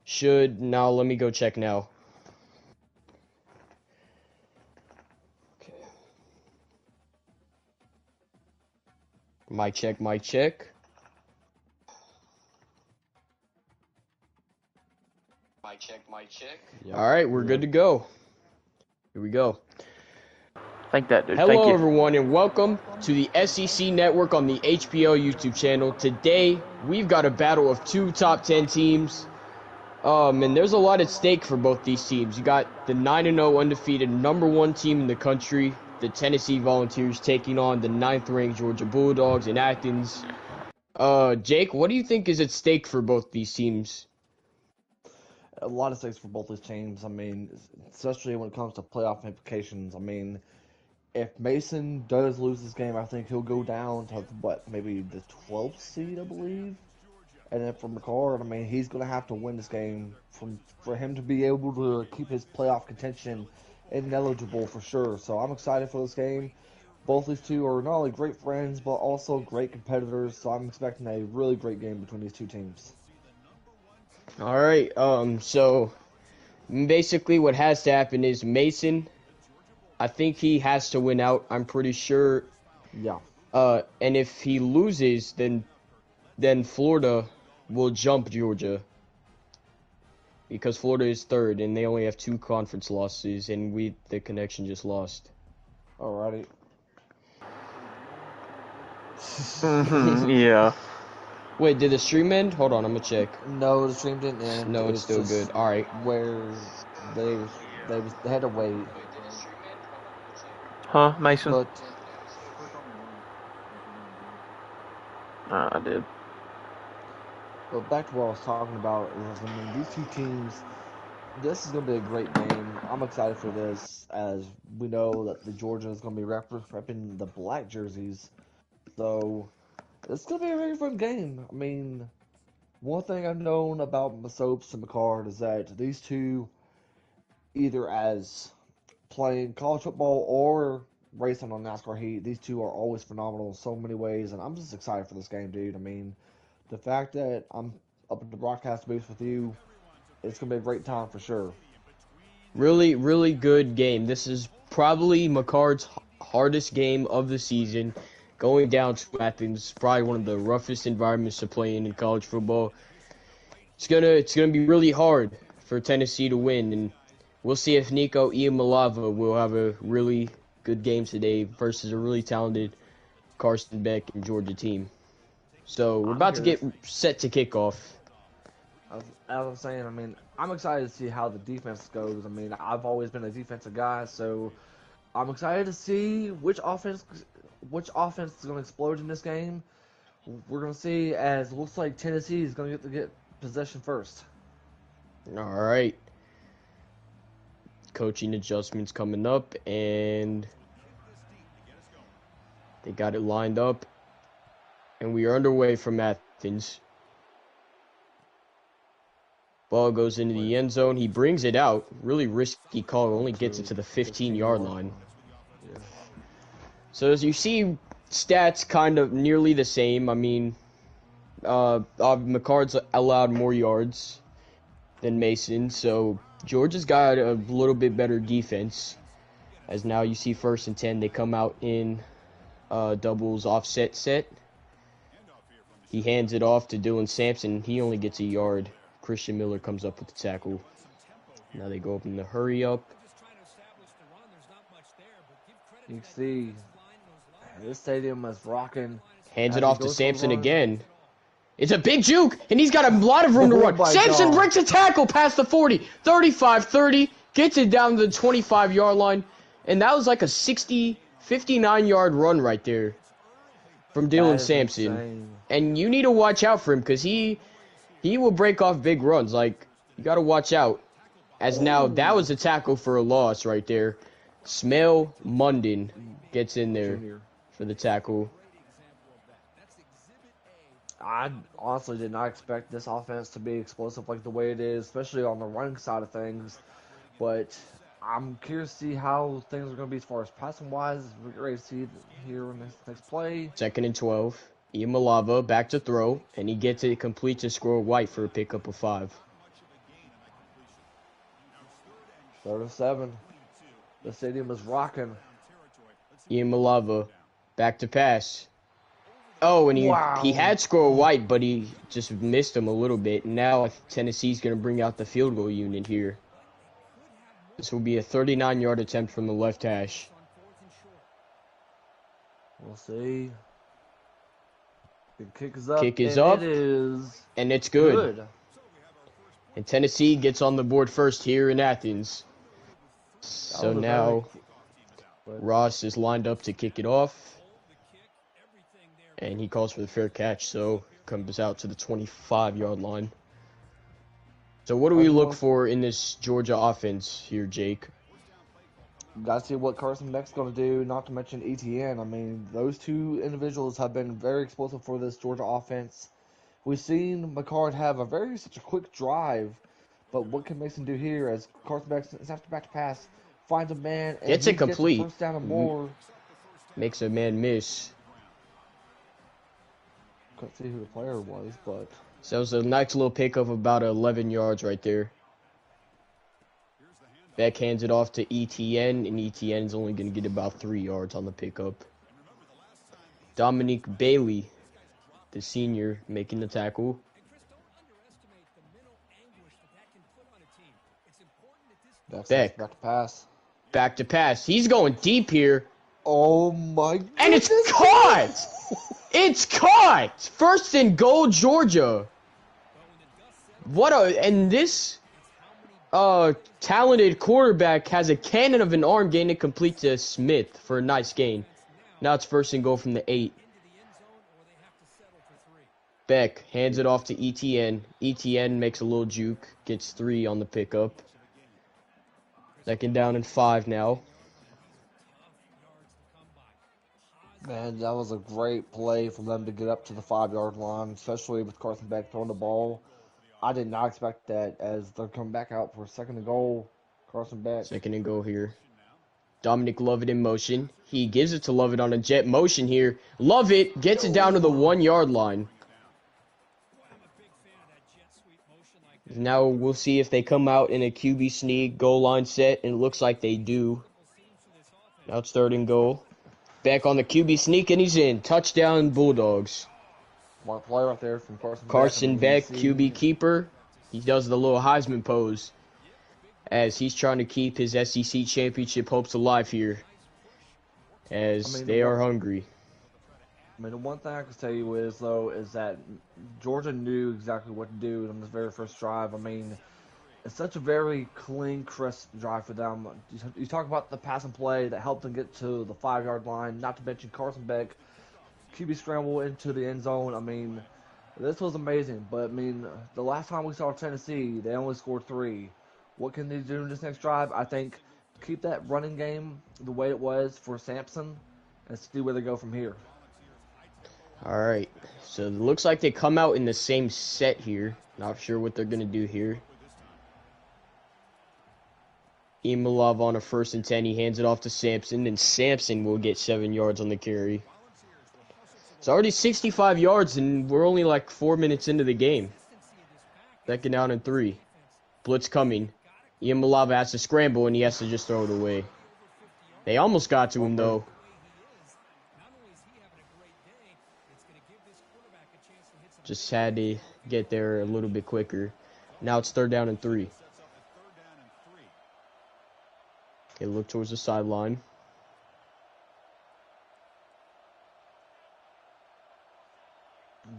Should now let me go check now. Okay. Mic check, mic check. Mic check, mic check. Yep. All right, we're good to go. Here we go. Thank that, dude. Hello, Thank you. everyone, and welcome to the SEC Network on the HPL YouTube channel. Today, we've got a battle of two top 10 teams. And there's a lot at stake for both these teams. You got the 9-0 undefeated #1 team in the country, the Tennessee Volunteers, taking on the 9th-ranked Georgia Bulldogs in Athens. Jake, what do you think is at stake for both these teams? A lot of stakes for both these teams. I mean, especially when it comes to playoff implications. I mean, if Mason does lose this game, I think he'll go down to, maybe the 12th seed, I believe. And then for McCord, I mean, he's going to have to win this game for him to be able to keep his playoff contention ineligible for sure. So I'm excited for this game. Both these two are not only great friends, but also great competitors. So I'm expecting a really great game between these two teams. All right, so basically what has to happen is Mason, I think he has to win out. I'm pretty sure. Yeah. And if he loses, then Florida will jump Georgia, because Florida is 3rd and they only have 2 conference losses, and the connection just lost. Alrighty. Yeah. Wait, did the stream end? Hold on, I'm gonna check. No, the stream didn't end. No, it's still good. All right. Where they had to wait. Huh, Mason? But I did. But back to what I was talking about is, I mean, these two teams, this is going to be a great game. I'm excited for this, as we know that the Georgia is going to be repping the black jerseys. So, it's going to be a very fun game. I mean, one thing I've known about Masopes and McCard is that these two, either as playing college football or racing on NASCAR heat, these two are always phenomenal in so many ways, and I'm just excited for this game, dude. I mean, the fact that I'm up at the broadcast booth with you, it's going to be a great time for sure. Really, really good game. This is probably McCard's hardest game of the season. Going down to Athens, probably one of the roughest environments to play in college football. It's gonna be really hard for Tennessee to win, and we'll see if Nico Iamaleava will have a really good game today versus a really talented Carson Beck and Georgia team. So we're about to get set to kick off. As I was saying, I mean, I'm excited to see how the defense goes. I mean, I've always been a defensive guy, so I'm excited to see which offense is going to explode in this game. We're going to see, as it looks like Tennessee is going to get possession first. All right. Coaching adjustments coming up, and they got it lined up. And we are underway from Athens. Ball goes into the end zone. He brings it out. Really risky call. Only gets it to the 15-yard line. Yeah. So as you see, stats kind of nearly the same. I mean, McCard's allowed more yards than Mason. So Georgia's got a little bit better defense. As now you see 1st and 10. They come out in doubles offset set. He hands it off to Dylan Sampson. He only gets a yard. Christian Miller comes up with the tackle. Now they go up in the hurry up. You can see this stadium is rocking. Hands it off to Sampson again. It's a big juke, and he's got a lot of room to run. Sampson breaks a tackle past the 40, 35-30, gets it down to the 25-yard line, and that was like a 59-yard run right there from Dylan Sampson. Insane. And you need to watch out for him, because he will break off big runs. Like, you got to watch out. As now, that was a tackle for a loss right there. Smell Munden gets in there for the tackle. I honestly did not expect this offense to be explosive like the way it is, especially on the running side of things. But I'm curious to see how things are going to be as far as passing wise. We're ready to see here in this next play. 2nd and 12. Imalava back to throw, and he gets it complete to score White for a pickup of 5. 3rd and 7. The stadium is rocking. Imalava back to pass. Oh, and he Wow. had scored White, but he just missed him a little bit. Now Tennessee's going to bring out the field goal unit here. This will be a 39-yard attempt from the left hash. We'll see. The kick is up. Kick is and up. It is And it's good. good. And Tennessee gets on the board first here in Athens. So now Ross is lined up to kick it off. And he calls for the fair catch, so comes out to the 25-yard line. So what do we look for in this Georgia offense here, Jake? Got to see what Carson Beck's going to do, not to mention ETN. I mean, those two individuals have been very explosive for this Georgia offense. We've seen McCard have such a quick drive, but what can Mason do here as Carson Beck is after back to pass, finds a man, and Gets he it complete. Gets the first down and more. Makes a man miss. Couldn't see who the player was, but... So it was a nice little pick of about 11 yards right there. Beck hands it off to ETN, and ETN is only going to get about 3 yards on the pickup. Dominique Bailey, the senior, making the tackle. Beck. Back to pass. Back to pass. He's going deep here. Oh my goodness. And it's caught! It's caught! 1st and goal, Georgia. And this talented quarterback has a cannon of an arm, getting it complete to Smith for a nice gain. Now it's 1st and goal from the 8. Beck hands it off to ETN. ETN makes a little juke, gets 3 on the pickup. 2nd down and 5 now. Man, that was a great play for them to get up to the 5-yard line, especially with Carson Beck throwing the ball. I did not expect that as they're coming back out for 2nd and goal. Carson Beck. 2nd and goal here. Dominic Lovett in motion. He gives it to Lovett on a jet motion here. Lovett gets it down to the 1-yard line. Now we'll see if they come out in a QB sneak goal line set, and it looks like they do. Now it's 3rd and goal. Beck on the QB sneak, and he's in. Touchdown, Bulldogs. Smart play right there from Carson Beck, QB keeper. He does the little Heisman pose as he's trying to keep his SEC championship hopes alive here, as they are hungry. I mean, the one thing I can tell you is that Georgia knew exactly what to do on this very first drive. I mean, it's such a very clean, crisp drive for them. You talk about the passing play that helped them get to the 5-yard line, not to mention Carson Beck, QB scramble into the end zone. I mean, this was amazing. But, I mean, the last time we saw Tennessee, they only scored 3. What can they do in this next drive? I think keep that running game the way it was for Sampson and see where they go from here. All right, so it looks like they come out in the same set here. Not sure what they're going to do here. Imalov on a 1st and 10. He hands it off to Sampson, and Sampson will get 7 yards on the carry. It's already 65 yards, and we're only like 4 minutes into the game. 2nd down and 3. Blitz coming. Imalov has to scramble, and he has to just throw it away. They almost got to him, though. Just had to get there a little bit quicker. Now it's 3rd down and 3. Okay, look towards the sideline.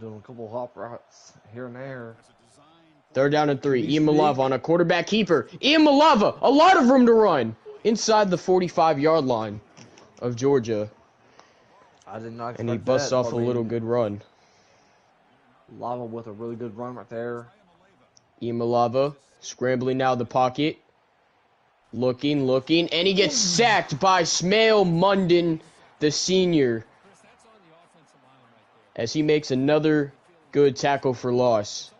Doing a couple hop routes here and there. 3rd down and 3. Imalava on a quarterback keeper. Imalava, a lot of room to run inside the 45-yard line of Georgia. I did not expect that. And he busts off a little good run. Lava with a really good run right there. Imalava scrambling now the pocket. Looking, and he gets sacked by Smail Munden, the senior, as he makes another good tackle for loss.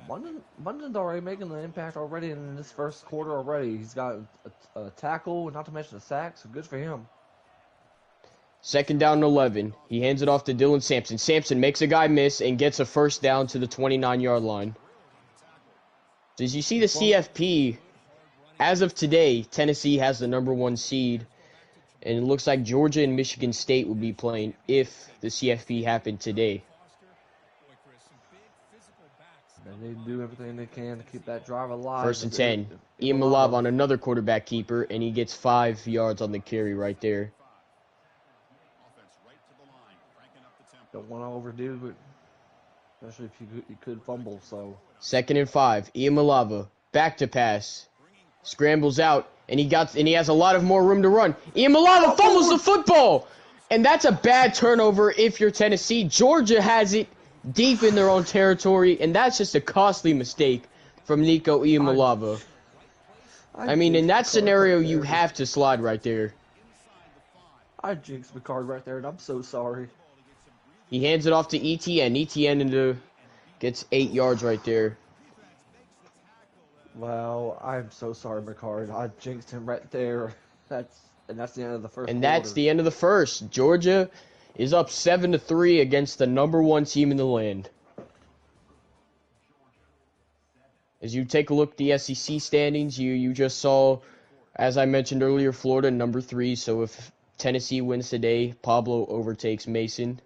Munden's already making an impact already in this first quarter already. He's got a tackle, not to mention a sack, so good for him. Second down and 11. He hands it off to Dylan Sampson. Sampson makes a guy miss and gets a first down to the 29-yard line. So as you see the CFP, as of today, Tennessee has the #1 seed. And it looks like Georgia and Michigan State will be playing if the CFP happened today. They need to do everything they can to keep that drive alive. First and 10. Ian Malab on another quarterback keeper, and he gets 5 yards on the carry right there. Don't want to overdo it, especially if you could fumble. So second and 5. Ian Malava back to pass, scrambles out, and he has a lot of more room to run. Ian Malava fumbles the football, and that's a bad turnover if you're Tennessee. Georgia has it deep in their own territory, and that's just a costly mistake from Nico Iamaleava. I mean, in that scenario, you have to slide right there. I jinxed the card right there, and I'm so sorry. He hands it off to ETN. ETN gets 8 yards right there. Well, I'm so sorry, McCard. I jinxed him right there. That's the end of the first. And that's the end of the first. Georgia is up 7-3 against the #1 team in the land. As you take a look at the SEC standings, you just saw, as I mentioned earlier, Florida #3. So if Tennessee wins today, Pablo overtakes Mason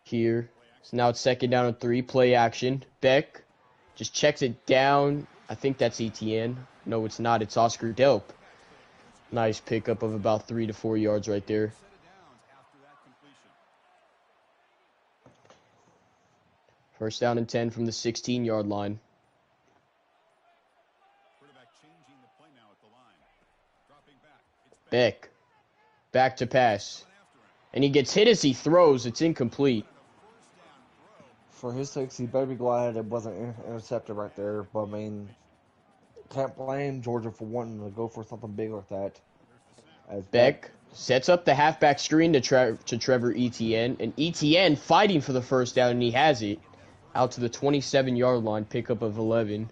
here. So now it's second down and 3. Play action. Beck just checks it down. I think that's ETN. No, it's not. It's Oscar Delp. Nice pickup of about 3 to 4 yards right there. First down and 10 from the 16-yard line. Beck. Back to pass. And he gets hit as he throws. It's incomplete. For his sakes, he better be glad it wasn't intercepted right there. But, I mean, can't blame Georgia for wanting to go for something big like that. As Beck sets up the halfback screen to Trevor Etienne. And Etienne fighting for the first down, and he has it. Out to the 27-yard line, pickup of 11.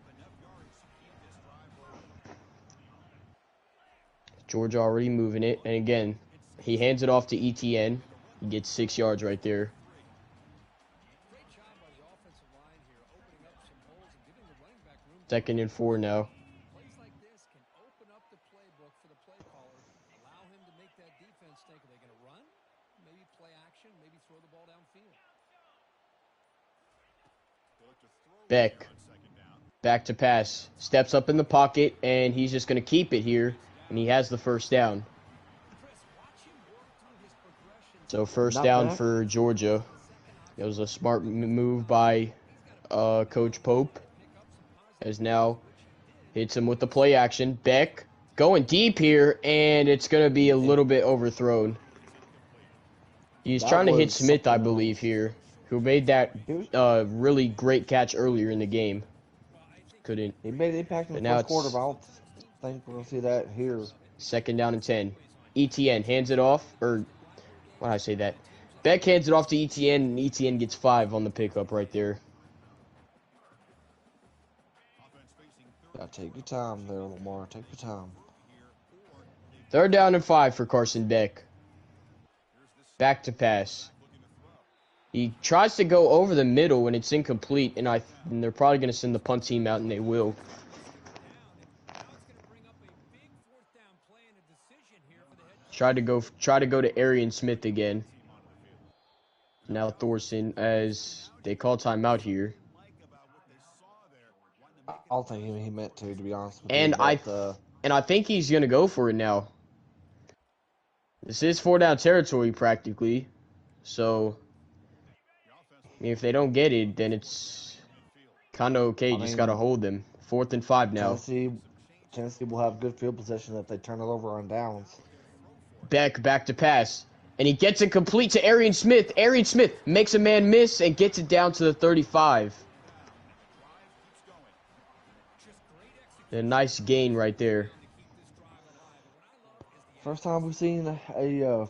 Georgia already moving it. And again, he hands it off to Etienne. He gets 6 yards right there. Second and 4 now. Beck. Back to pass. Steps up in the pocket, and he's just going to keep it here. And he has the first down. So first down for Georgia. It was a smart move by Coach Pope. As now hits him with the play action. Beck going deep here, and it's going to be a little bit overthrown. He's trying to hit Smith, I believe, here, who made that really great catch earlier in the game. Couldn't. He made an impact in the first quarter, but I don't think we're going to see that here. Second down and 10. ETN hands it off, or why did I say that? Beck hands it off to ETN, and ETN gets 5 on the pickup right there. Yeah, take your time there, Lamar. Take your time. Third down and 5 for Carson Beck. Back to pass. He tries to go over the middle, and it's incomplete, and they're probably going to send the punt team out, and they will. Try to go to Arian Smith again. Now Thorson, as they call timeout here. I don't think he meant to be honest with you. And I think he's gonna go for it now. This is 4-down territory practically, so I mean, if they don't get it, then it's kind of okay. Just gotta hold them. 4th and 5 now. Tennessee will have good field possession if they turn it over on downs. Beck back to pass, and he gets it complete to Arian Smith. Arian Smith makes a man miss and gets it down to the 35. A nice gain right there. First time we've seen a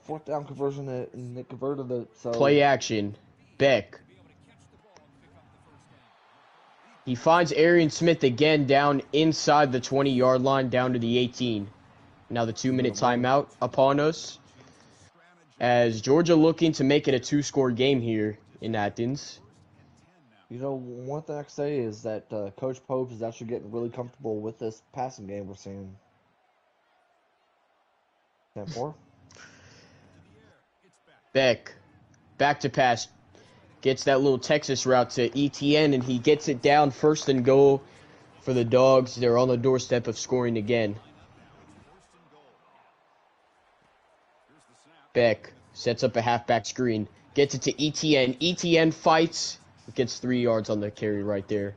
4th down conversion and they converted it. So play action. Beck. He finds Arian Smith again down inside the 20-yard line, down to the 18. Now the 2-minute timeout upon us. as Georgia looking to make it a two-score game here in Athens. You know, one thing I can say is that Coach Pope is actually getting really comfortable with this passing game we're seeing. 10-4. Beck, back to pass, gets that little Texas route to ETN, and he gets it down 1st and goal for the Dogs. They're on the doorstep of scoring again. Beck sets up a halfback screen, gets it to ETN. ETN fights, gets 3 yards on the carry right there.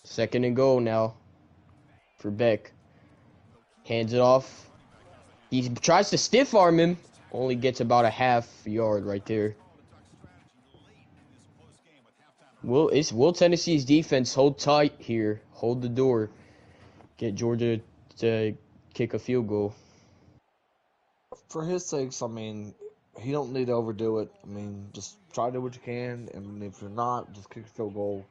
Second and goal now for Beck. Hands it off. He tries to stiff arm him. Only gets about a half yard right there. Will Tennessee's defense hold tight here? Hold the door. Get Georgia to kick a field goal. For his sakes, I mean, he don't need to overdo it. I mean, just try to do what you can, and if you're not, just kick a field goal.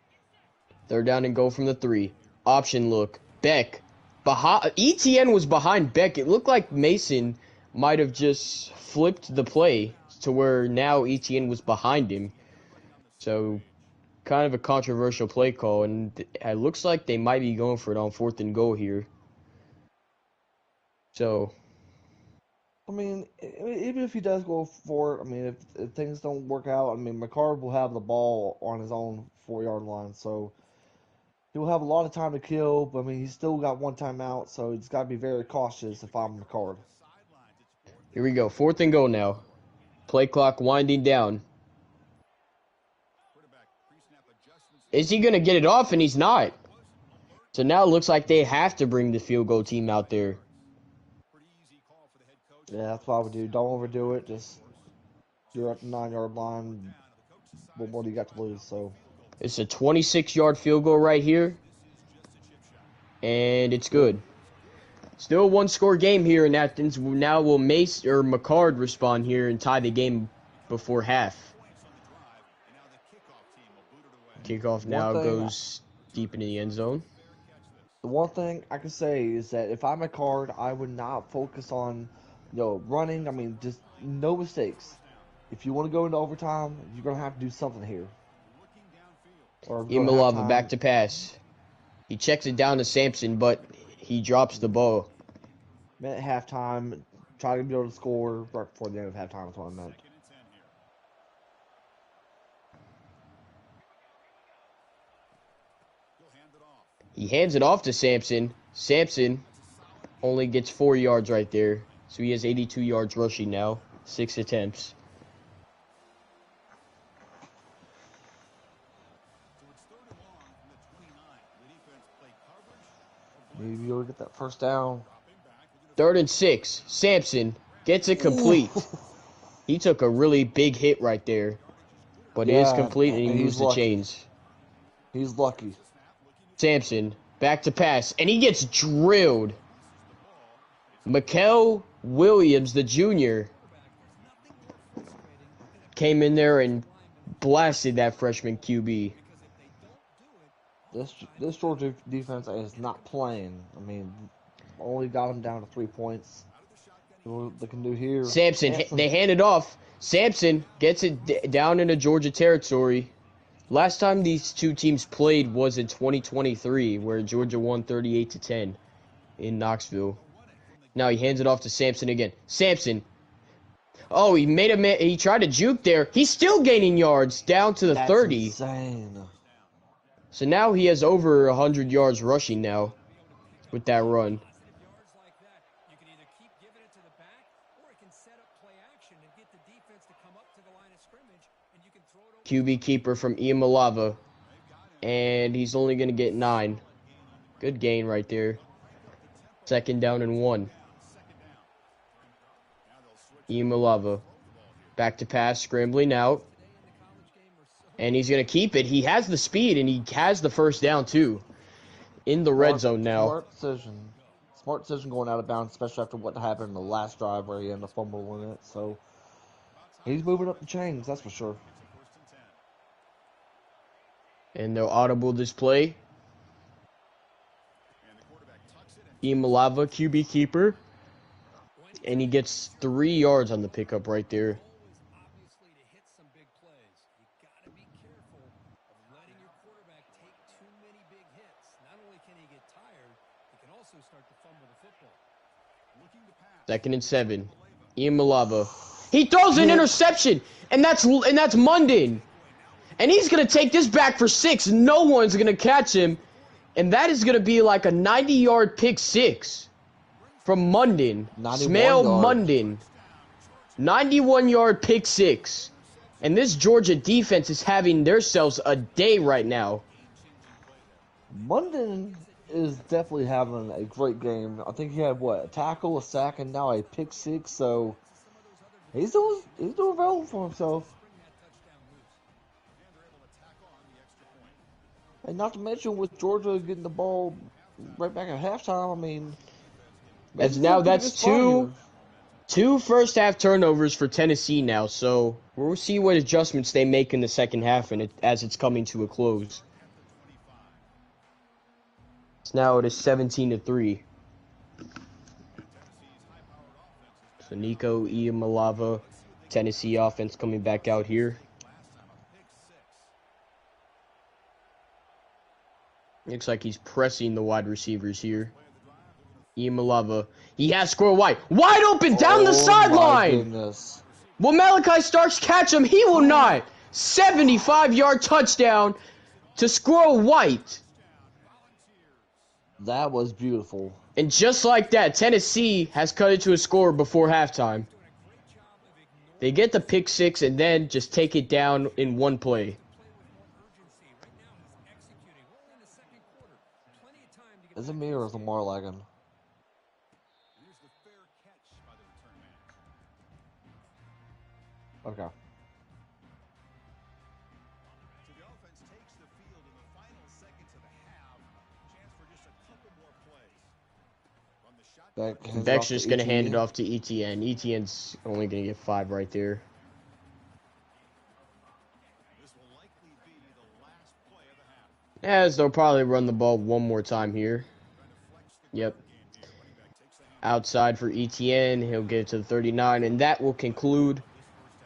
3rd down and goal from the 3. Option look. Beck. ETN was behind Beck. It looked like Mason might have just flipped the play to where now ETN was behind him. So, kind of a controversial play call, and it looks like they might be going for it on 4th and goal here. So, I mean, even if he does go for it, I mean, if things don't work out, I mean, McCard will have the ball on his own 4-yard line, so he'll have a lot of time to kill. But I mean, he's still got one timeout, so he's got to be very cautious if I'm McCard. here we go. 4th and goal now. Play clock winding down. Is he going to get it off? And he's not. So now it looks like they have to bring the field goal team out there. Yeah, that's what I would do. Don't overdo it. Just you're at the 9-yard line. What more do you got to lose? So It's a 26-yard field goal right here. And it's good. Still a one-score game here in Athens. Now will Mace or McCard respond here and tie the game before half. Kickoff now goes deep into the end zone. The one thing I can say is that if I'm McCard, I would not focus on, running. I mean, just no mistakes. If you want to go into overtime, you're gonna have to do something here. Or go to Imalava halftime. back to pass. He checks it down to Sampson, but he drops the ball. At halftime, try to be able to score right before the end of halftime is what I meant. He hands it off to Sampson. Sampson only gets 4 yards right there. So he has 82 yards rushing now. 6 attempts. Maybe you'll get that first down. 3rd and 6. Sampson gets it complete. He took a really big hit right there. But it is complete and he moves the chains. He's lucky. Sampson back to pass. And he gets drilled. Mikel Williams, the junior, came in there and blasted that freshman QB. This Georgia defense is not playing. I mean, only got them down to 3 points. What they can do here. Sampson, they hand it off. Sampson gets it down into Georgia territory. Last time these two teams played was in 2023, where Georgia won 38-10 in Knoxville. Now he hands it off to Sampson again. Sampson. Oh, he tried to juke there. He's still gaining yards down to the 30. Insane. So now he has over 100 yards rushing now with that run. QB keeper from Imalava. And he's only going to get 9. Good gain right there. 2nd down and 1. Imalava. Back to pass, scrambling out. And he's going to keep it. He has the speed, and he has the first down, too. In the red zone now. Smart decision. Smart decision going out of bounds, especially after what happened in the last drive where he ended up fumbling it. So, he's moving up the chains, that's for sure. And they'll audible display. Imalava, QB keeper. And he gets 3 yards on the pickup right there. Second and 7. Imalava. He throws an interception, and that's Munden. And he's going to take this back for 6. No one's going to catch him. And that is going to be like a 90-yard pick 6 from Munden. 91 Smale yards. Munden. 91-yard pick 6. And this Georgia defense is having themselves a day right now. Munden is definitely having a great game. I think he had a tackle, a sack, and now a pick 6. So he's doing well for himself. And not to mention with Georgia getting the ball right back at halftime, I mean, That's two first half turnovers for Tennessee now. So we'll see what adjustments they make in the second half as it's coming to a close. Now it is 17-3. So Nico Iamaleava, Tennessee offense coming back out here. Looks like he's pressing the wide receivers here. Iamaleava. He has scored wide open down the sideline. Will Malachi Starks catch him? He will not. 75-yard touchdown to Squirrel White. That was beautiful. And just like that, Tennessee has cut it to a score before halftime. They get the pick 6 and then just take it down in one play. Is it me or is Lamar lagging? Okay. Beck's just going to hand it off to ETN. ETN's only going to get 5 right there. As they'll probably run the ball one more time here. Yep. Outside for ETN. He'll get it to the 39. And that will conclude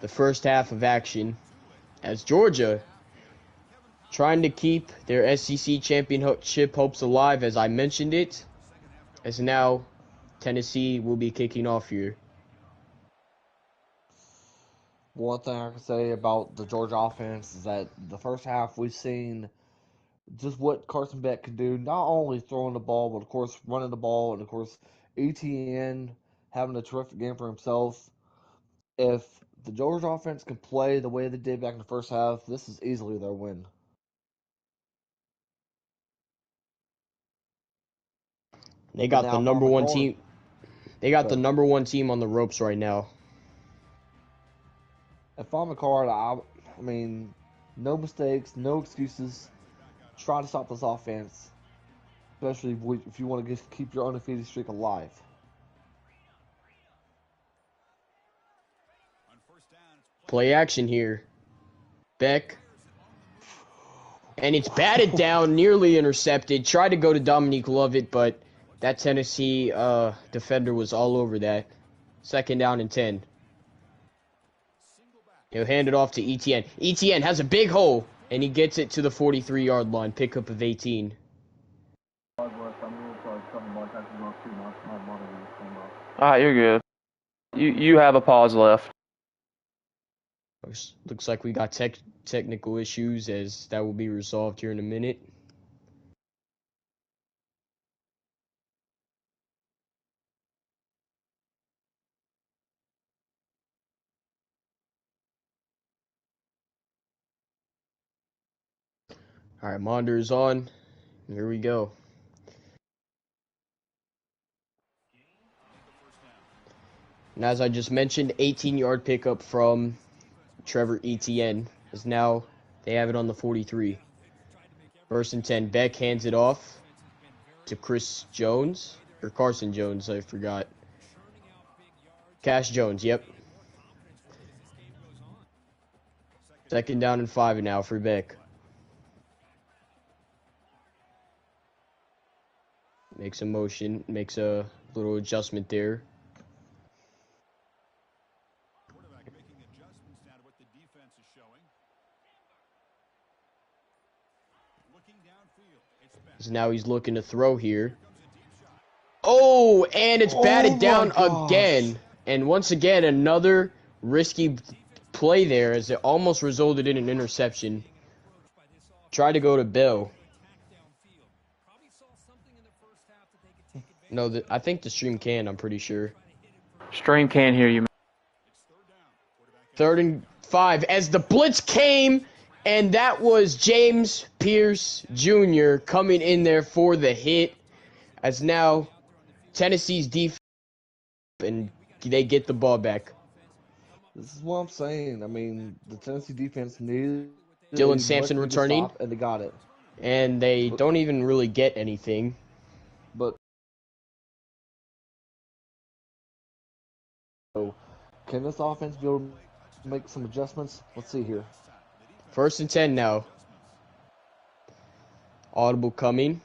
the first half of action. As Georgia trying to keep their SEC championship hopes alive, as I mentioned it. As now Tennessee will be kicking off here. One thing I can say about the Georgia offense is that the first half we've seen just what Carson Beck can do, not only throwing the ball, but of course running the ball, and of course ETN having a terrific game for himself. If the Georgia offense can play the way they did back in the first half, this is easily their win. They got the number one team. They got the number 1 team on the ropes right now. If I'm McCord, I mean, no mistakes, no excuses. Try to stop this offense, especially if you want to keep your undefeated streak alive. Play action here. Beck. And it's batted down, nearly intercepted. Tried to go to Dominique Lovett, but that Tennessee defender was all over that. Second down and 10. He'll hand it off to ETN. ETN has a big hole, and he gets it to the 43-yard line. Pickup of 18. Alright, you're good. You have a pause left. Looks like we got technical issues, as that will be resolved here in a minute. All right, monitor is on. Here we go. And as I just mentioned, 18-yard pickup from Trevor Etienne. As now they have it on the 43. First and 10. Beck hands it off to Chris Jones. Or Carson Jones, I forgot. Cash Jones, yep. Second down and 5 now for Beck. Makes a motion, makes a little adjustment there. So now he's looking to throw here. Oh, and it's Oh batted my down gosh. again. And once again, another risky play there as it almost resulted in an interception. Try to go to Bill. No, I think the stream can, I'm pretty sure. Stream can't hear you. 3rd and 5 as the blitz came, and that was James Pierce Jr. coming in there for the hit. As now Tennessee's defense, and they get the ball back. This is what I'm saying. I mean, the Tennessee defense needed Dylan a much Sampson bigger returning, stop, and they got it. and they But don't even really get anything. but so, can this offense be able to make some adjustments? Let's see here. 1st and 10 now. Audible coming.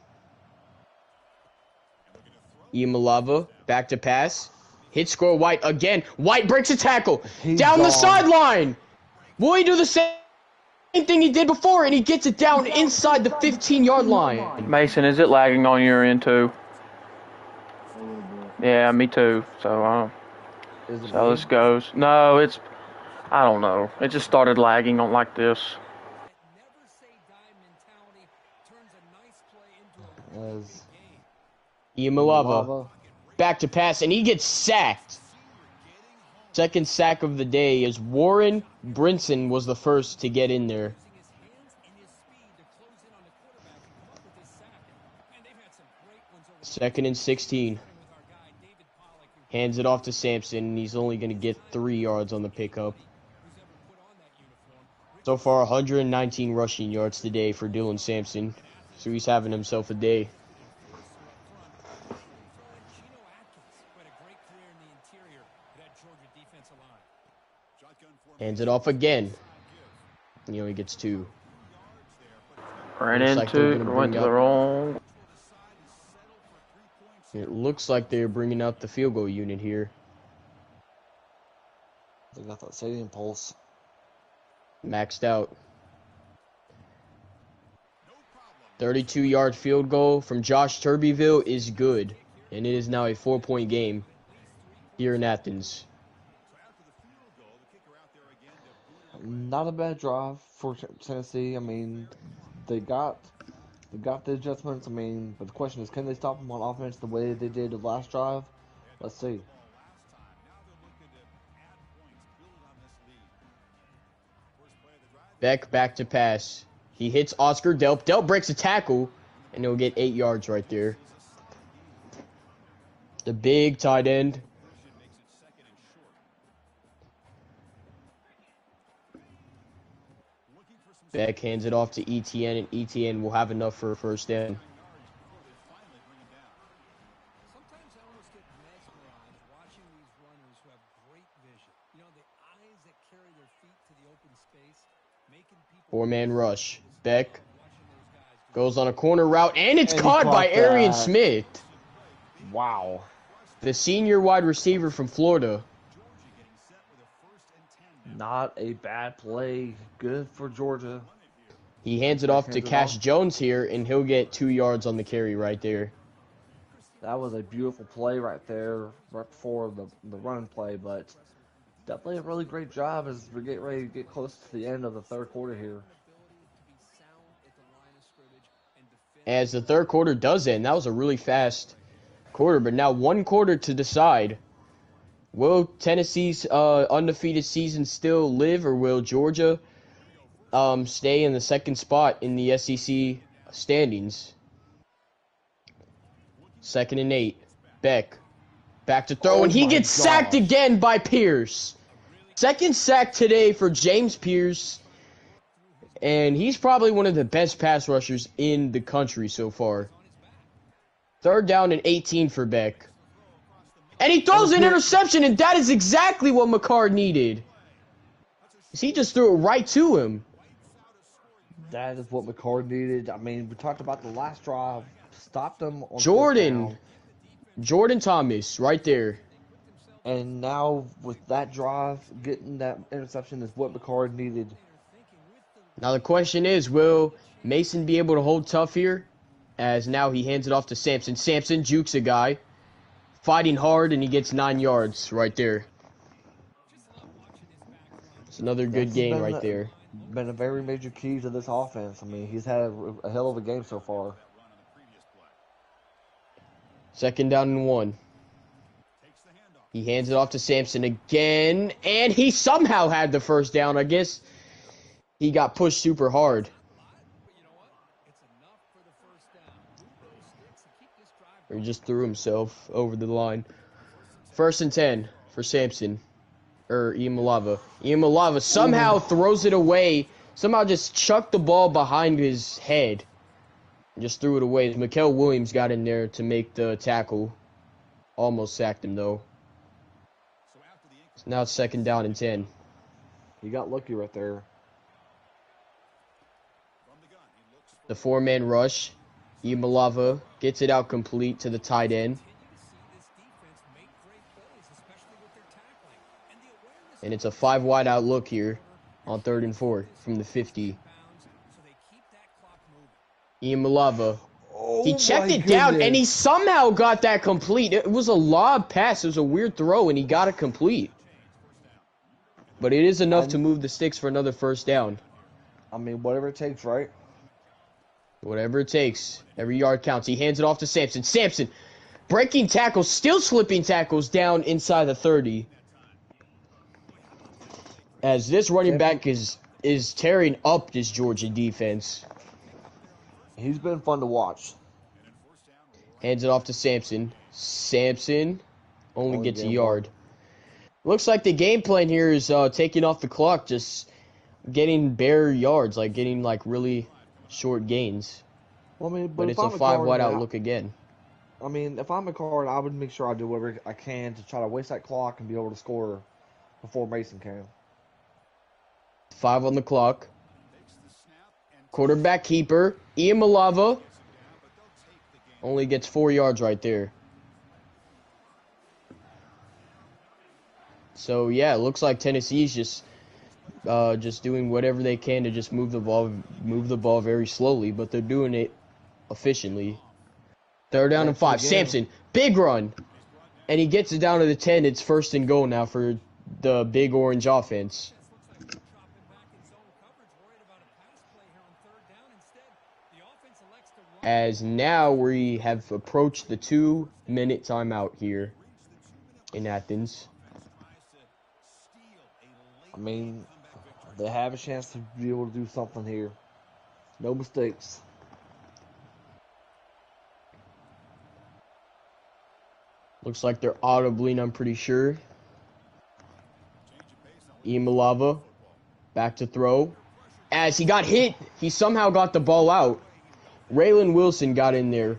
Imalava back to pass. Hit score White again. White breaks a tackle. He's Down the gone. sideline. Will he do the same thing he did before? And he gets it down inside the 15-yard line. Mason, is it lagging on your end too? Yeah, me too. So Is it so me? this goes. No, it's I don't know. It just started lagging on like this. As Imalava Lava. back to pass, and he gets sacked. 2nd sack of the day as Warren Brinson was the first to get in there. Second and 16. Hands it off to Sampson, and he's only going to get 3 yards on the pickup. So far, 119 rushing yards today for Dylan Sampson. So he's having himself a day. Hands it off again. He only gets 2. Ran Looks like they're into, gonna went bring to the out- wrong. It looks like they're bringing out the field goal unit here. They got that stadium pulse. Maxed out. 32-yard field goal from Josh Turbyville is good. And it is now a 4-point game here in Athens. Not a bad drive for Tennessee. I mean, they got the adjustments. I mean, but the question is, can they stop them on offense the way they did the last drive? Let's see. Beck back to pass. He hits Oscar Delp. Delp breaks a tackle, and he'll get 8 yards right there. The big tight end. Beck hands it off to ETN, and ETN will have enough for a first down. Four-man rush. Beck goes on a corner route, and it's And he caught by caught Arian that. Smith, Wow. the senior wide receiver from Florida. Not a bad play. Good for Georgia. He hands it off to Hands it Cash off. Jones here, and he'll get 2 yards on the carry right there. That was a beautiful play right there, right before the running play, but definitely a really great job as we get ready to get close to the end of the third quarter here. As the third quarter does end, that was a really fast quarter, but now 1 quarter to decide. Will Tennessee's undefeated season still live, or will Georgia stay in the 2nd spot in the SEC standings? 2nd and 8. Beck back to throw, Oh and he my gets sacked gosh. again by Pierce. 2nd sack today for James Pierce, and he's probably one of the best pass rushers in the country so far. 3rd down and 18 for Beck. And he throws an interception, and that is exactly what McCard needed. He just threw it right to him. That is what McCord needed. I mean, we talked about the last drive. stopped them on fourth Jordan. down, Jordan Thomas, right there. and now with that drive, getting that interception is what McCord needed. Now the question is, will Mason be able to hold tough here? As now he hands it off to Sampson. Sampson jukes a guy, fighting hard, and he gets 9 yards right there. It's another good This has gain right there. been a very major key to this offense. I mean, he's had a hell of a game so far. 2nd down and 1. He hands it off to Sampson again, and he somehow had the first down. I guess he got pushed super hard. Or he just threw himself over the line. 1st and 10 for Sampson. Or Imalava. Imalava somehow throws it away. Somehow just chucked the ball behind his head. And just threw it away. Mikael Williams got in there to make the tackle. Almost sacked him though. So now it's 2nd down and 10. He got lucky right there. The 4-man rush. Imalava gets it out complete to the tight end. And it's a 5 wide out look here on 3rd and 4 from the 50. Imalava. He checked it down and he somehow got that complete. It was a lob pass. It was a weird throw and he got it complete. But it is enough to move the sticks for another 1st down. I mean, whatever it takes, right? Whatever it takes. Every yard counts. He hands it off to Sampson. Sampson breaking tackles, still slipping tackles down inside the 30. As this running back is tearing up this Georgia defense. He's been fun to watch. Hands it off to Sampson. Sampson only gets a yard. Looks like the game plan here is taking off the clock, just getting bare yards, like getting like really short gains. Well, I mean, but it's a 5 wide out look again. I mean, if I'm a card, I would make sure I do whatever I can to try to waste that clock and be able to score before Mason can. 5 on the clock. Quarterback keeper, Imalava only gets 4 yards right there. So yeah, it looks like Tennessee's just doing whatever they can to just move the ball very slowly, but they're doing it efficiently. 3rd down and 5. Sampson, big run, and he gets it down to the 10. It's 1st and goal now for the Big Orange offense. As now we have approached the 2-minute timeout here in Athens. I mean, they have a chance to be able to do something here. No mistakes. Looks like they're audibly, I'm pretty sure. Imalava back to throw. As he got hit, he somehow got the ball out. Raylan Wilson got in there.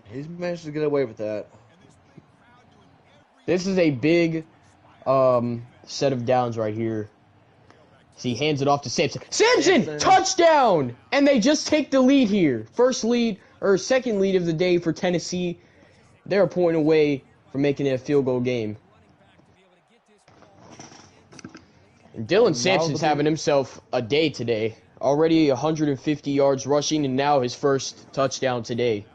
He's managed to get away with that. This is a big set of downs right here. So he hands it off to Sampson. Sampson! Touchdown! And they just take the lead here. 2nd lead of the day for Tennessee. They're a point away from making it a field goal game. And Dylan Sampson's having himself a day today. Already 150 yards rushing, and now his 1st touchdown today.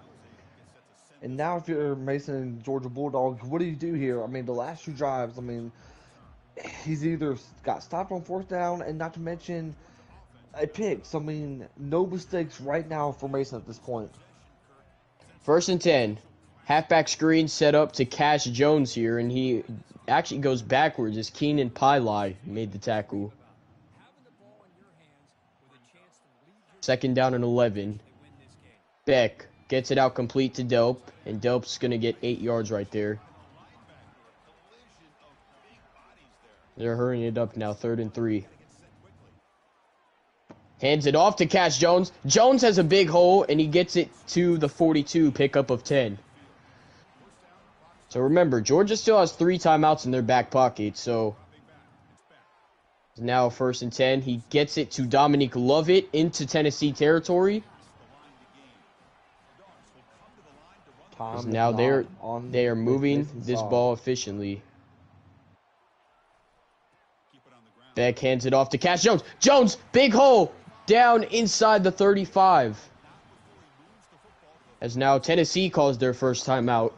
And now if you're Mason and Georgia Bulldogs, what do you do here? I mean, the last 2 drives, I mean, he's either got stopped on 4th down, and not to mention a pick. So, I mean, no mistakes right now for Mason at this point. 1st and 10. Halfback screen set up to Cash Jones here, and he actually goes backwards as Keenan Pili made the tackle. 2nd down and 11. Beck gets it out complete to Delp, and Delp's going to get 8 yards right there. They're hurrying it up now, 3rd and 3. Hands it off to Cash Jones. Jones has a big hole, and he gets it to the 42, pickup of 10. So remember, Georgia still has 3 timeouts in their back pocket, so now 1st and 10. He gets it to Dominique Lovett into Tennessee territory. Time is Now not they on are moving Mason's this side. ball efficiently. Beck hands it off to Cash Jones. Jones, big hole, down inside the 35. As now Tennessee calls their first timeout.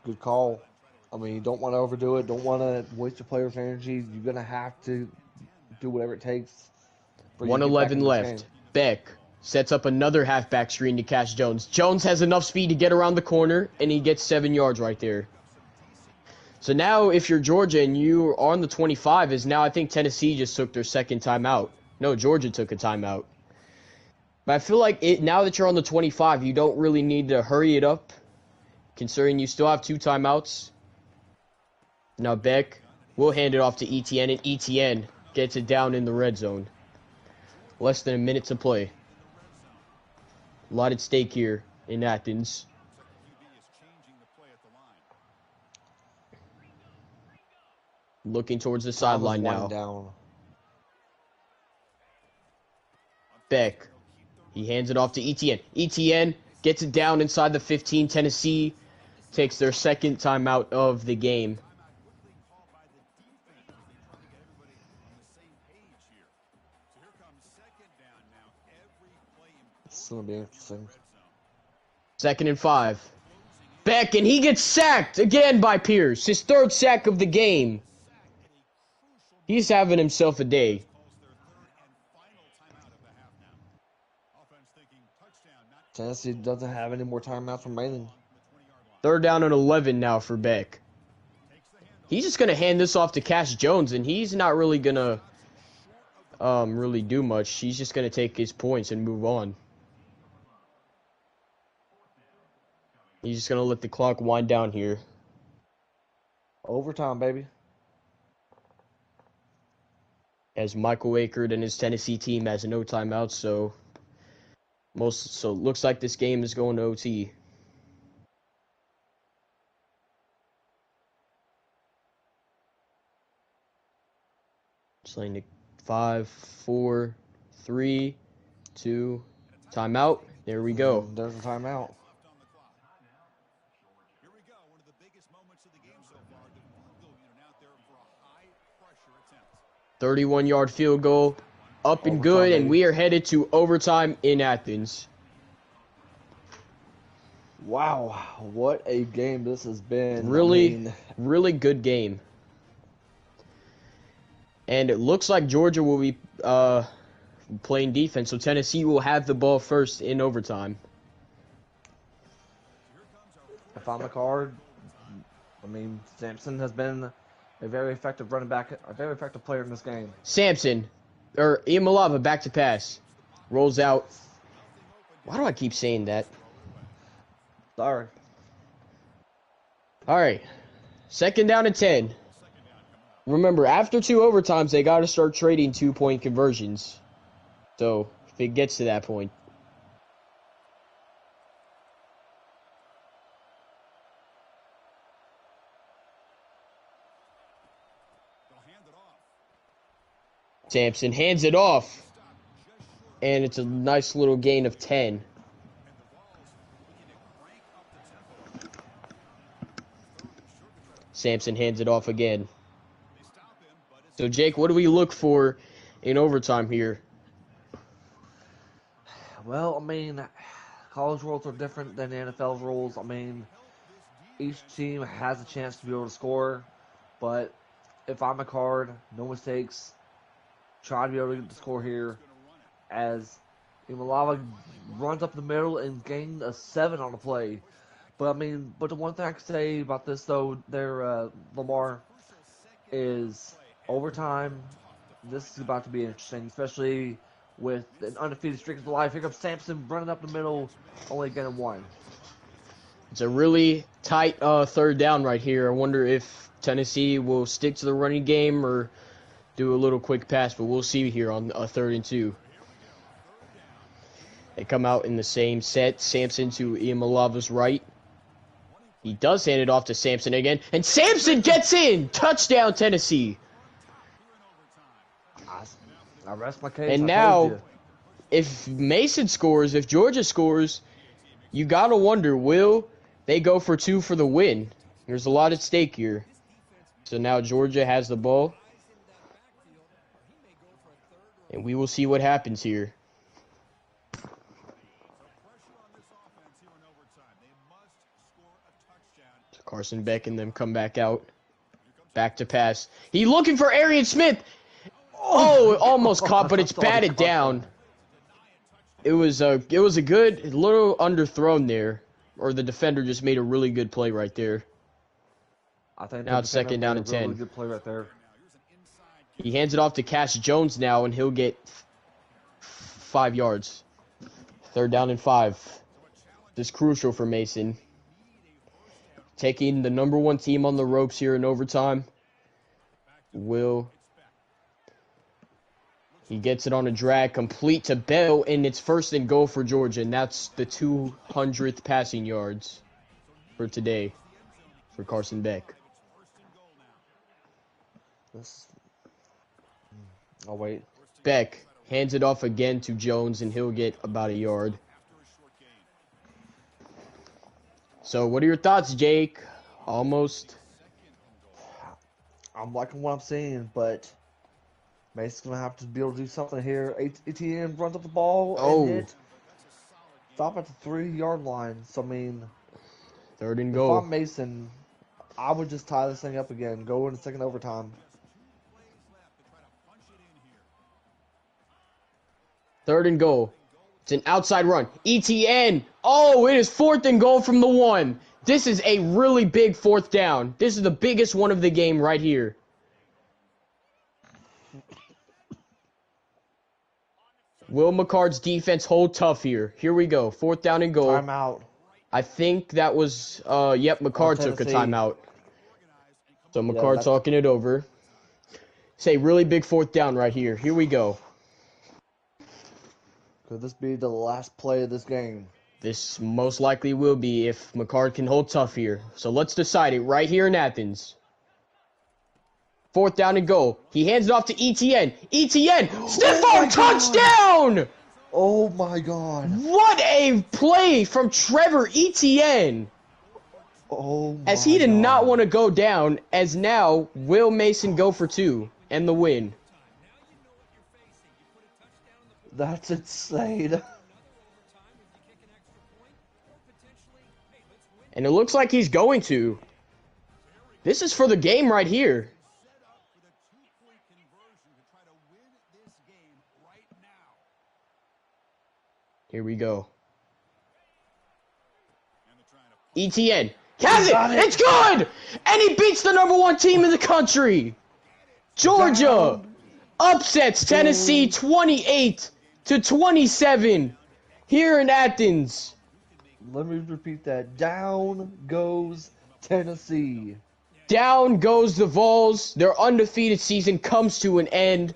Good call. I mean, you don't want to overdo it. Don't want to waste your players' energy. You're gonna have to do whatever it takes for you to get back 1:11 in this game. left. Beck sets up another halfback screen to Cash Jones. Jones has enough speed to get around the corner, and he gets 7 yards right there. So now, if you're Georgia and you are on the 25, is now I think Tennessee just took their second timeout. No, Georgia took a timeout. But I feel like now that you're on the 25, you don't really need to hurry it up, considering you still have 2 timeouts. Now Beck will hand it off to ETN, and ETN gets it down in the red zone. Less than a minute to play. A lot at stake here in Athens. Looking towards the sideline now. Down. Beck. He hands it off to ETN. ETN gets it down inside the 15. Tennessee takes their second timeout of the game. It's gonna be interesting. 2nd and 5. Beck, and he gets sacked again by Pierce. His 3rd sack of the game. He's having himself a day. Tennessee doesn't have any more timeouts remaining. 3rd down and 11 now for Beck. He's just going to hand this off to Cash Jones, and he's not really going to really do much. He's just going to take his points and move on. He's just going to let the clock wind down here. Overtime, baby. As Michael Akert and his Tennessee team has no timeouts, so it looks like this game is going to OT. Playing to 5, 4, 3, 2, timeout. There we go. There's a timeout. 31-yard field goal, up and good, and we are headed to overtime in Athens. Wow, what a game this has been. Really good game. And it looks like Georgia will be playing defense, so Tennessee will have the ball first in overtime. If I'm a card, Sampson has been a very effective running back, a very effective player in this game. Sampson, or Imalava, back to pass. Rolls out. Why do I keep saying that? Sorry. All right. 2nd down and 10. Remember, after 2 overtimes, they got to start trading 2-point conversions. So, if it gets to that point. Sampson hands it off. And it's a nice little gain of 10. Sampson hands it off again. So, Jake, what do we look for in overtime here? Well, college rules are different than the NFL rules. Each team has a chance to be able to score, but if I'm a card, no mistakes, try to be able to get the score here as Imalava runs up the middle and gained a 7 on the play. But the one thing I can say about this though, Lamar, is overtime. This is about to be interesting, especially with an undefeated streak of life. Here comes Sampson running up the middle, only getting 1. It's a really tight 3rd down right here. I wonder if Tennessee will stick to the running game or do a little quick pass, but we'll see here on a 3rd and 2. They come out in the same set. Sampson to Imalava's right. He does hand it off to Sampson again, and Sampson gets in! Touchdown, Tennessee! I rest my case. And now, if Mason scores, if Georgia scores, you gotta wonder, will They go for 2 for the win. There's a lot at stake here. So now Georgia has the ball. And we will see what happens here. Carson Beck and them come back out. Back to pass. He looking for Arian Smith. Oh, almost caught, but it's batted down. It was a good little underthrown there, or the defender just made a really good play right there. I think Now it's second down and 10. Really good play right there. He hands it off to Cash Jones now, and he'll get 5 yards. 3rd down and 5. This is crucial for Mason. Taking the number 1 team on the ropes here in overtime. He gets it on a drag, complete to Bell, and it's 1st and goal for Georgia, and that's the 200th passing yards for today for Carson Beck. Oh, wait. Beck hands it off again to Jones, and he'll get about a yard. So, what are your thoughts, Jake? Almost. I'm liking what I'm seeing, but Mason's going to have to be able to do something here. ATM runs up the ball and stop at the 3-yard line. So, I mean, 3rd and if goal. I'm Mason, I would just tie this thing up again. Go into second overtime. 3rd and goal. It's an outside run. ETN. Oh, it is 4th and goal from the 1. This is a really big 4th down. This is the biggest one of the game right here. Will McCard's defense hold tough here? Here we go. 4th down and goal. Timeout. I think that was, yep, McCard took a timeout. So McCard talking it over. Say really big 4th down right here. Here we go. Could this be the last play of this game? This most likely will be if McCard can hold tough here. So let's decide it right here in Athens. 4th down and goal. He hands it off to ETN. ETN! Stiff arm touchdown! Oh my God. What a play from Trevor Etienne. Oh my As he did God. not want to go down, as now Will Mason go for 2 and the win. That's insane. And it looks like he's going to. This is for the game right here. Here we go. ETN. Has it! It's good! And he beats the number 1 team in the country. Georgia upsets Tennessee 28-27 here in Athens. Let me repeat that. Down goes Tennessee. Down goes the Vols. Their undefeated season comes to an end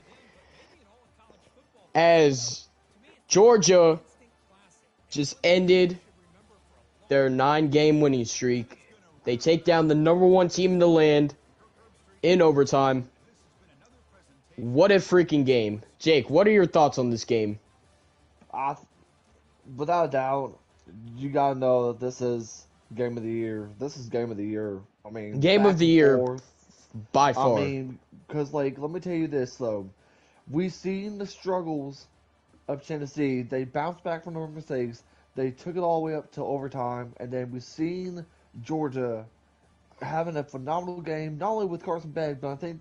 as Georgia just ended their 9-game winning streak. They take down the number 1 team in the land in overtime. What a freaking game. Jake, what are your thoughts on this game? Without a doubt, you gotta know that this is game of the year. This is game of the year. I mean, Game of the year, forth. by far. I mean, because, like, let me tell you this, though. We've seen the struggles of Tennessee. They bounced back from their mistakes. They took it all the way up to overtime. And then we've seen Georgia having a phenomenal game, not only with Carson Beck, but I think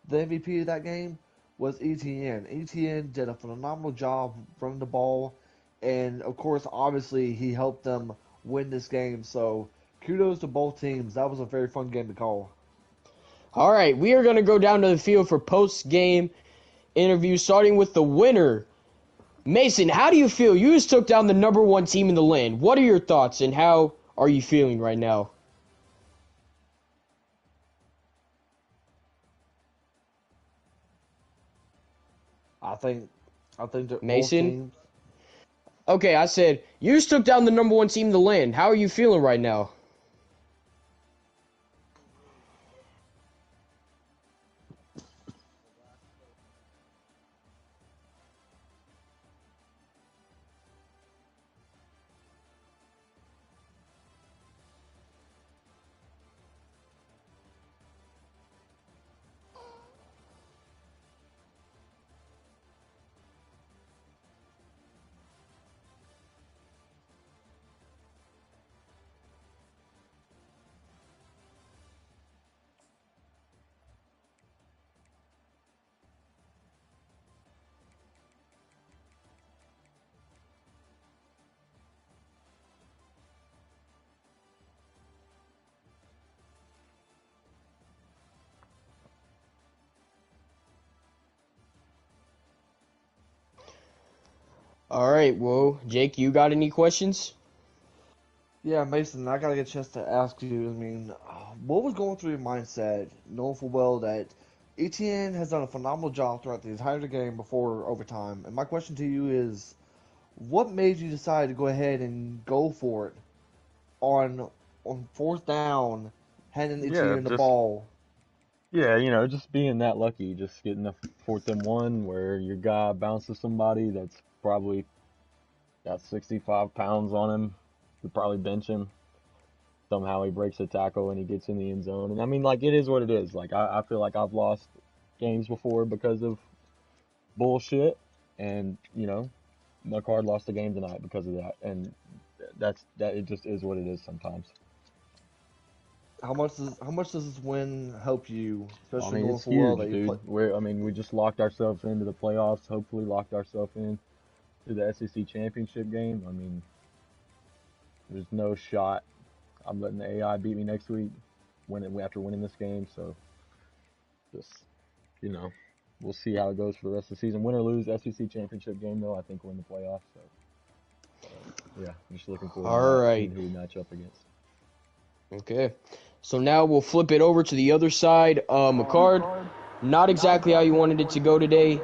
the MVP of that game was ETN. ETN did a phenomenal job running the ball. And, of course, obviously, he helped them win this game. So, kudos to both teams. That was a very fun game to call. All right, we are going to go down to the field for post-game interview, starting with the winner. Mason, how do you feel? You just took down the number 1 team in the land. What are your thoughts, and how are you feeling right now? I think that Mason? both teams. Okay, I said, you just took down the number 1 team in the land. How are you feeling right now? All right, well, Jake, you got any questions? Yeah, Mason, I gotta get a chance to ask you. I mean, what was going through your mindset, knowing full well that ETN has done a phenomenal job throughout the entire game before overtime? And my question to you is, what made you decide to go ahead and go for it on fourth down, handing Yeah, ETN the just ball? yeah, just being that lucky, just getting a 4th and 1 where your guy bounces somebody that's probably got 65 pounds on him, could probably bench him. Somehow he breaks a tackle and he gets in the end zone. And I mean, like, it is what it is. Like, I feel like I've lost games before because of bullshit, and my card lost the game tonight because of that. And that it just is what it is sometimes. How much does this win help you, I especially mean, knowing it's full well huge, that you play? dude. We just locked ourselves into the playoffs. Hopefully, locked ourselves in to the SEC championship game. I mean, there's no shot I'm letting the AI beat me next week after winning this game. So just you know, we'll see how it goes for the rest of the season. Win or lose, SEC championship game though, I think we're in the playoffs. So yeah, I'm just looking forward to All that, right. seeing who we match up against. Okay. So now we'll flip it over to the other side. McCard, not exactly how you wanted it to go today.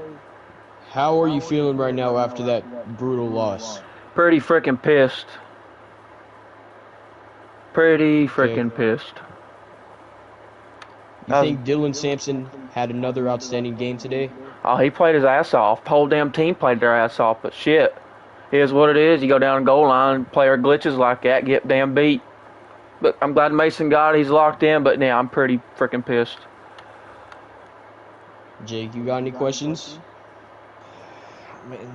How are you feeling right now after that brutal loss? Pretty freaking pissed. Pretty Okay. freaking pissed. You think Dylan Sampson had another outstanding game today? Oh, he played his ass off. The whole damn team played their ass off. But shit, here's what it is. You go down the goal line, player glitches like that, get damn beat. But I'm glad Mason got it. He's locked in. But yeah, I'm pretty freaking pissed. Jake, you got any questions? I mean,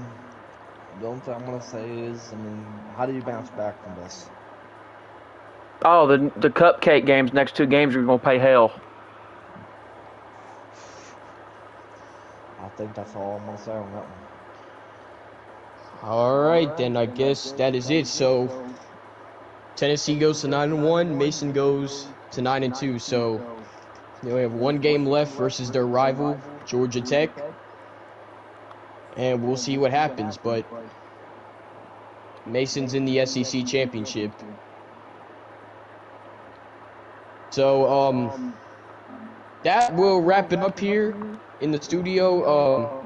the only thing I'm gonna say is, I mean, how do you bounce back from this? Oh, the cupcake games, next 2 games, you're gonna pay hell. I think that's all I'm gonna say on that one. All right, then I guess that is it. So Tennessee goes to 9-1, Mason goes to 9-2. So they have one game left versus their rival, Georgia Tech, and we'll see what happens. But Mason's in the SEC championship. So that will wrap it up here in the studio.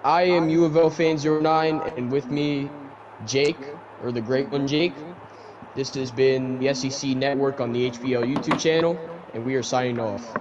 I am U of L fan 09, and with me, Jake, or the great one, Jake. This has been the SEC Network on the HPL YouTube channel, and we are signing off.